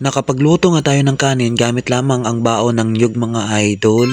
Nakapagluto nga tayo ng kanin gamit lamang ang baon ng niyog mga idol.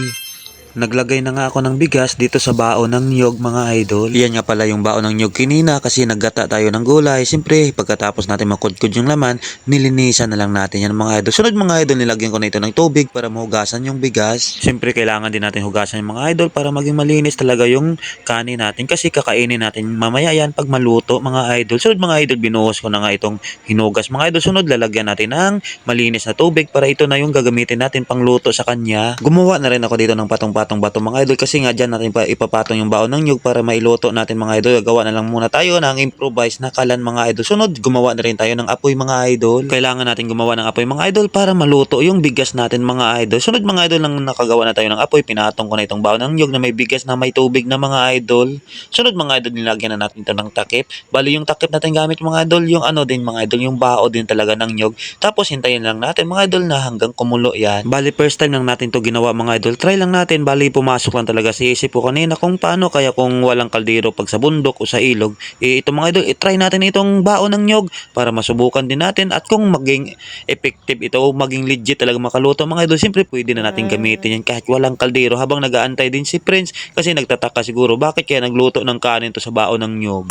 Naglagay na nga ako ng bigas dito sa baon ng niyog mga idol. Yan nga pala yung baon ng niyog kinina kasi naggata tayo ng gulay. Siyempre pagkatapos natin makudkod yung laman, nilinisan na lang natin yan mga idol. Sunod mga idol, nilagyan ko na ito ng tubig para mahugasan yung bigas. Siyempre kailangan din natin hugasan yung mga idol para maging malinis talaga yung kanin natin kasi kakainin natin mamaya yan pag maluto mga idol. Sunod mga idol, binuhos ko na nga itong hinugas mga idol. Sunod lalagyan natin ng malinis na tubig para ito na yung gagamitin natin pangluto sa kanya. Gumawa na rin ako dito ng patong-patong bato mga idol kasi nga dyan natin pa ipapatong yung baon ng nyug para mailuto natin mga idol. Gagawa na lang muna tayo ng improvise na kalan mga idol. Sunod, gumawa na rin tayo ng apoy mga idol. Kailangan natin gumawa ng apoy mga idol para maluto yung bigas natin mga idol. Sunod mga idol, nang nakagawa na tayo ng apoy, pinatong ko na itong baon ng nyug na may bigas na may tubig na mga idol. Sunod mga idol, nilagyan na natin ito ng takip. Bali yung takip natin gamit mga idol, yung ano din mga idol, yung bao din talaga ng nyug. Tapos hintayin lang natin mga idol na hanggang kumulo yan. Bali first time lang natin to ginawa mga idol. Try lang natin. Bali pumasok lang talaga sa isip ko kanina kung paano kaya kung walang kaldero pag sa bundok o sa ilog. Ito mga idol, i-try natin itong baon ng nyog para masubukan din natin at kung maging effective ito o maging legit talaga makaluto mga idol. Siyempre pwede na natin gamitin yan kahit walang kaldero habang nag-aantay din si Prince kasi nagtataka siguro bakit kaya nagluto ng kanin to sa baon ng nyog.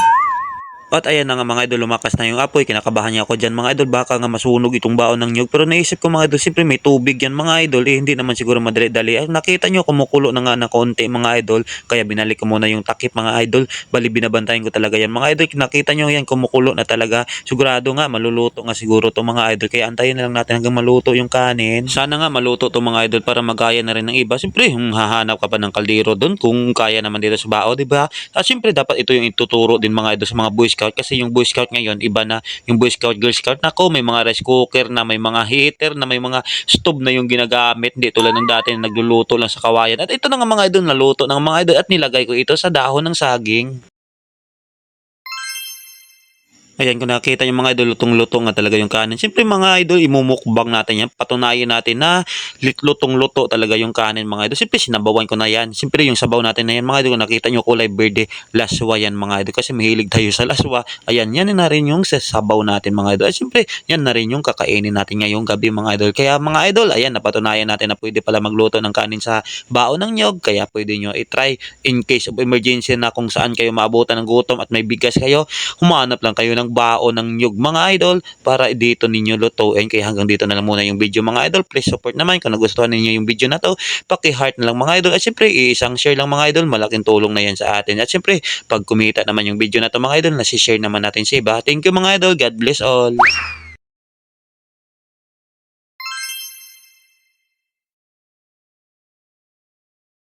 At ayan na nga mga idol, lumakas na yung apoy. Kinakabahan niya ako dyan mga idol, baka nga masunog itong baon ng nyug. Pero naisip ko mga idol, siyempre may tubig yan mga idol, hindi naman siguro madali-dali. Nakita nyo, kumukulo na nga ng konti mga idol, kaya binalik ko muna yung takip mga idol. Bali binabantayan ko talaga yan mga idol. Nakita nyo yan, kumukulo na talaga. Sigurado nga, maluluto nga siguro to mga idol. Kaya antayin na lang natin hanggang maluto yung kanin. Sana nga maluto to mga idol para magaya na rin ng iba. Siyempre, hahanap ka pa ng kaldero doon kung kaya naman dito sa bao, diba? At siyempre, dapat ito yung ituturo din mga idol sa mga boy scout kasi yung boy scout ngayon iba na yung boy scout girl scout. Nako, may mga rice cooker na, may mga heater na, may mga stove na yung ginagamit, hindi tulad ng dati na nagluluto lang sa kawayan. At ito na nga mga idol, naluto ng mga idol at nilagay ko ito sa dahon ng saging. Ayan, kung nakita niyo mga idol, lutong-luto nga talaga yung kanin. Siyempre mga idol, imumukbang natin yan. Patunayan natin na lutong-luto talaga yung kanin mga idol. Siyempre sinabawan ko na yan. Siyempre yung sabaw natin na yan mga idol, kung nakita niyo kulay berde, laswa yan mga idol. Kasi mahilig tayo sa laswa. Ayan, yan na rin yung sabaw natin mga idol. At siyempre, yan na rin yung kakainin natin ngayong gabi mga idol. Kaya mga idol, ayan, napatunayan natin na pwede pala magluto ng kanin sa baon ng nyog. Kaya pwede nyo i-try in case of emergency na kung saan kayo maabutan ng gutom at may bigas kayo. Humanap lang kayo ng baon ng nyug mga idol para dito ninyo lutuin. Kaya hanggang dito na lang muna yung video mga idol. Please support naman kung nagustuhan ninyo yung video na to, paki-heart na lang mga idol. At syempre isang share lang mga idol, malaking tulong na yan sa atin. At syempre pag kumita naman yung video na to mga idol, nasi-share naman natin sa iba. Thank you mga idol, God bless all.